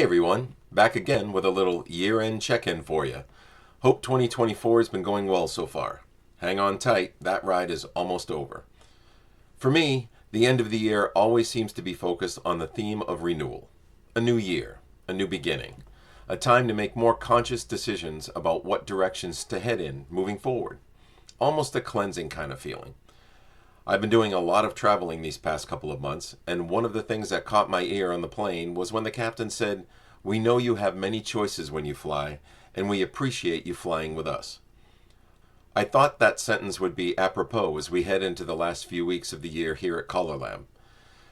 everyone, back again with a little year-end check-in for you. Hope 2024 has been going well so far. Hang on tight, that ride is almost over. For me, the end of the year always seems to be focused on the theme of renewal. A new year, a new beginning, a time to make more conscious decisions about what directions to head in moving forward. Almost a cleansing kind of feeling. I've been doing a lot of traveling these past couple of months, and one of the things that caught my ear on the plane was when the captain said, "We know you have many choices when you fly, and we appreciate you flying with us." I thought that sentence would be apropos as we head into the last few weeks of the year here at CALLERLAB.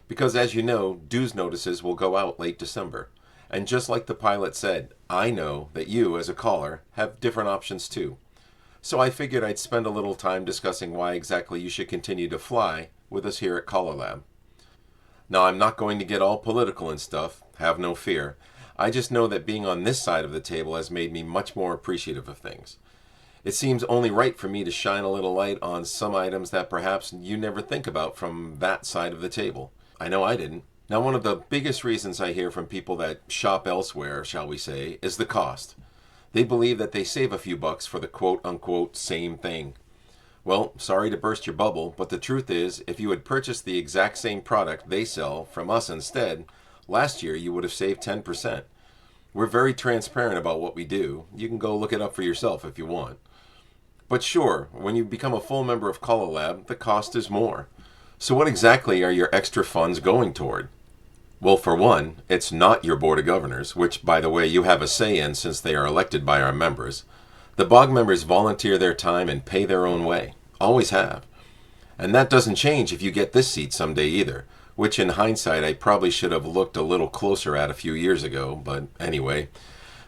Because as you know, dues notices will go out late December. And just like the pilot said, I know that you, as a caller, have different options too. So I figured I'd spend a little time discussing why exactly you should continue to fly with us here at CALLERLAB. Now, I'm not going to get all political and stuff, have no fear. I just know that being on this side of the table has made me much more appreciative of things. It seems only right for me to shine a little light on some items that perhaps you never think about from that side of the table. I know I didn't. Now, one of the biggest reasons I hear from people that shop elsewhere, shall we say, is the cost. They believe that they save a few bucks for the quote-unquote same thing. Well, sorry to burst your bubble, but the truth is, if you had purchased the exact same product they sell from us instead, last year you would have saved 10%. We're very transparent about what we do. You can go look it up for yourself if you want. But sure, when you become a full member of CALLERLAB, the cost is more. So what exactly are your extra funds going toward? Well, for one, it's not your Board of Governors, which, by the way, you have a say in since they are elected by our members. The BOG members volunteer their time and pay their own way. Always have. And that doesn't change if you get this seat someday either, which in hindsight I probably should have looked a little closer at a few years ago, but anyway.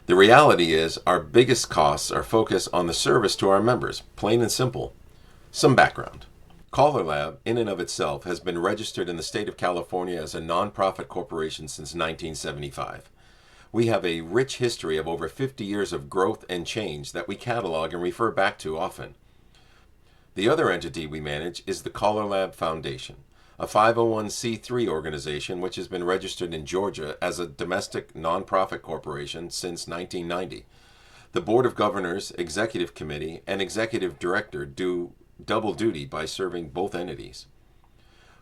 The reality is our biggest costs are focused on the service to our members, plain and simple. Some background. CALLERLAB, in and of itself, has been registered in the state of California as a nonprofit corporation since 1975. We have a rich history of over 50 years of growth and change that we catalog and refer back to often. The other entity we manage is the CALLERLAB Foundation, a 501c3 organization which has been registered in Georgia as a domestic nonprofit corporation since 1990. The Board of Governors, Executive Committee, and Executive Director do double duty by serving both entities.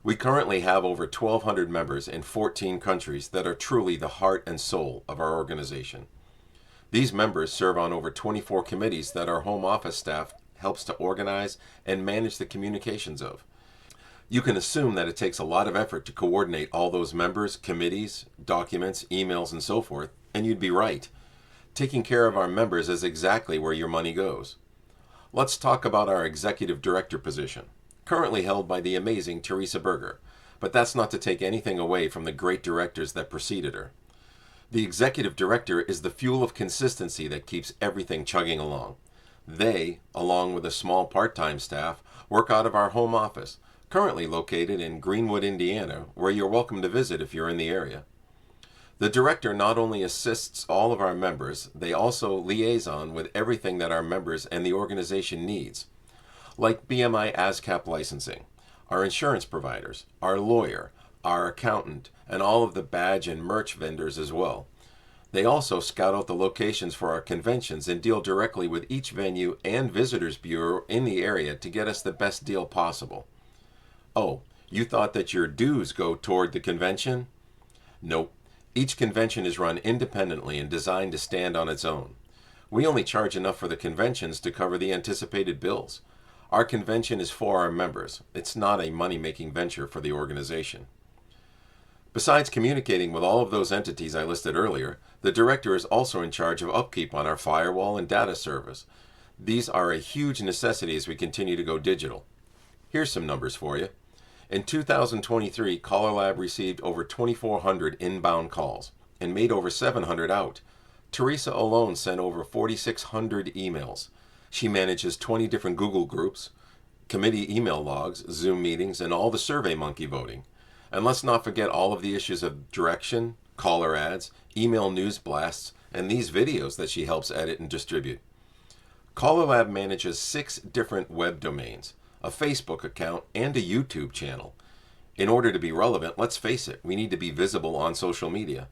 We currently have over 1,200 members in 14 countries that are truly the heart and soul of our organization. These members serve on over 24 committees that our home office staff helps to organize and manage the communications of. You can assume that it takes a lot of effort to coordinate all those members, committees, documents, emails, and so forth, and you'd be right. Taking care of our members is exactly where your money goes. Let's talk about our executive director position, currently held by the amazing Teresa Berger, but that's not to take anything away from the great directors that preceded her. The executive director is the fuel of consistency that keeps everything chugging along. They, along with a small part-time staff, work out of our home office, currently located in Greenwood, Indiana, where you're welcome to visit if you're in the area. The director not only assists all of our members, they also liaison with everything that our members and the organization needs, like BMI ASCAP licensing, our insurance providers, our lawyer, our accountant, and all of the badge and merch vendors as well. They also scout out the locations for our conventions and deal directly with each venue and visitors bureau in the area to get us the best deal possible. Oh, you thought that your dues go toward the convention? Nope. Each convention is run independently and designed to stand on its own. We only charge enough for the conventions to cover the anticipated bills. Our convention is for our members. It's not a money-making venture for the organization. Besides communicating with all of those entities I listed earlier, the director is also in charge of upkeep on our firewall and data service. These are a huge necessity as we continue to go digital. Here's some numbers for you. In 2023, CALLERLAB received over 2,400 inbound calls and made over 700 out. Teresa alone sent over 4,600 emails. She manages 20 different Google groups, committee email logs, Zoom meetings, and all the SurveyMonkey voting. And let's not forget all of the issues of direction, caller ads, email news blasts, and these videos that she helps edit and distribute. CALLERLAB manages 6 different web domains, a Facebook account, and a YouTube channel. In order to be relevant, let's face it, we need to be visible on social media.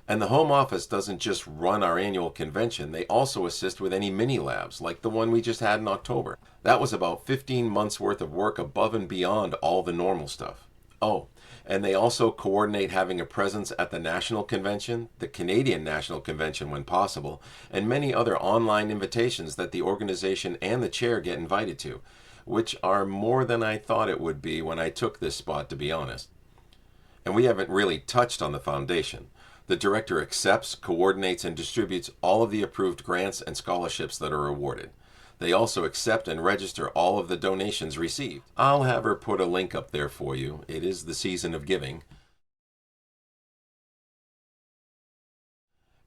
And the home office doesn't just run our annual convention, they also assist with any mini labs, like the one we just had in October. That was about 15 months worth of work above and beyond all the normal stuff. Oh, and they also coordinate having a presence at the National Convention, the Canadian National Convention when possible, and many other online invitations that the organization and the chair get invited to, which are more than I thought it would be when I took this spot, to be honest. And we haven't really touched on the foundation. The director accepts, coordinates, and distributes all of the approved grants and scholarships that are awarded. They also accept and register all of the donations received. I'll have her put a link up there for you. It is the season of giving.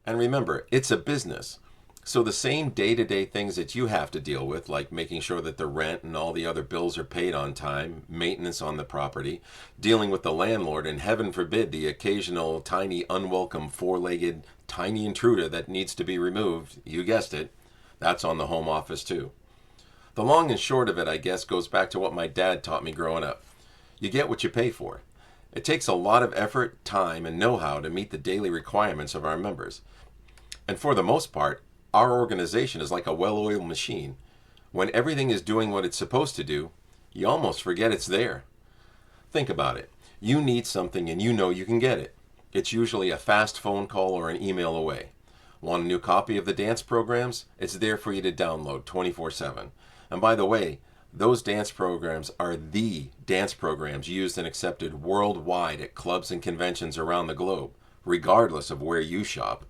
And remember, it's a business. So the same day-to-day things that you have to deal with, like making sure that the rent and all the other bills are paid on time, maintenance on the property, dealing with the landlord, and heaven forbid the occasional tiny unwelcome four-legged tiny intruder that needs to be removed, you guessed it, that's on the home office too. The long and short of it, I guess, goes back to what my dad taught me growing up. You get what you pay for. It takes a lot of effort, time, and know-how to meet the daily requirements of our members. And for the most part, our organization is like a well-oiled machine. When everything is doing what it's supposed to do, you almost forget it's there. Think about it. You need something and you know you can get it. It's usually a fast phone call or an email away. Want a new copy of the dance programs? It's there for you to download 24/7. And by the way, those dance programs are the dance programs used and accepted worldwide at clubs and conventions around the globe, regardless of where you shop.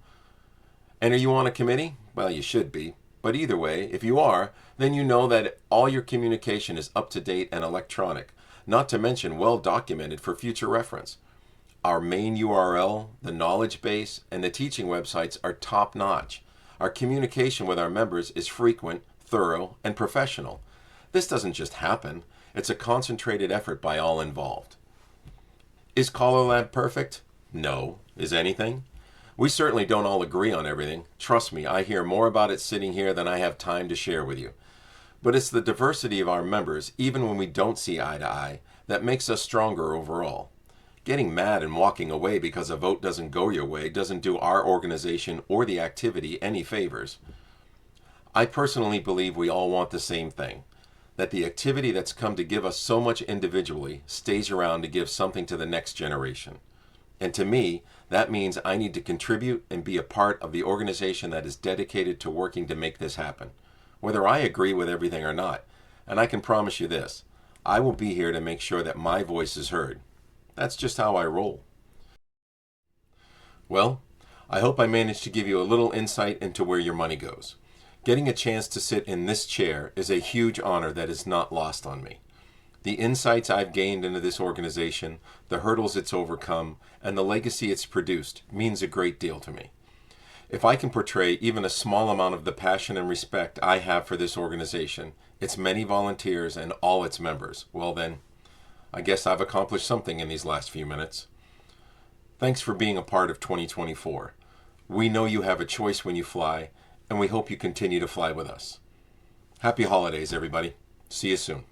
And are you on a committee? Well, you should be. But either way, if you are, then you know that all your communication is up to date and electronic, not to mention well documented for future reference. Our main URL, the knowledge base, and the teaching websites are top notch. Our communication with our members is frequent, thorough, and professional. This doesn't just happen. It's a concentrated effort by all involved. Is CALLERLAB perfect? No. Is anything? We certainly don't all agree on everything. Trust me, I hear more about it sitting here than I have time to share with you. But it's the diversity of our members, even when we don't see eye to eye, that makes us stronger overall. Getting mad and walking away because a vote doesn't go your way doesn't do our organization or the activity any favors. I personally believe we all want the same thing, that the activity that's come to give us so much individually stays around to give something to the next generation. And to me, that means I need to contribute and be a part of the organization that is dedicated to working to make this happen, whether I agree with everything or not. And I can promise you this, I will be here to make sure that my voice is heard. That's just how I roll. Well, I hope I managed to give you a little insight into where your money goes. Getting a chance to sit in this chair is a huge honor that is not lost on me. The insights I've gained into this organization, the hurdles it's overcome, and the legacy it's produced means a great deal to me. If I can portray even a small amount of the passion and respect I have for this organization, its many volunteers, and all its members, well then, I guess I've accomplished something in these last few minutes. Thanks for being a part of 2024. We know you have a choice when you fly, and we hope you continue to fly with us. Happy holidays, everybody. See you soon.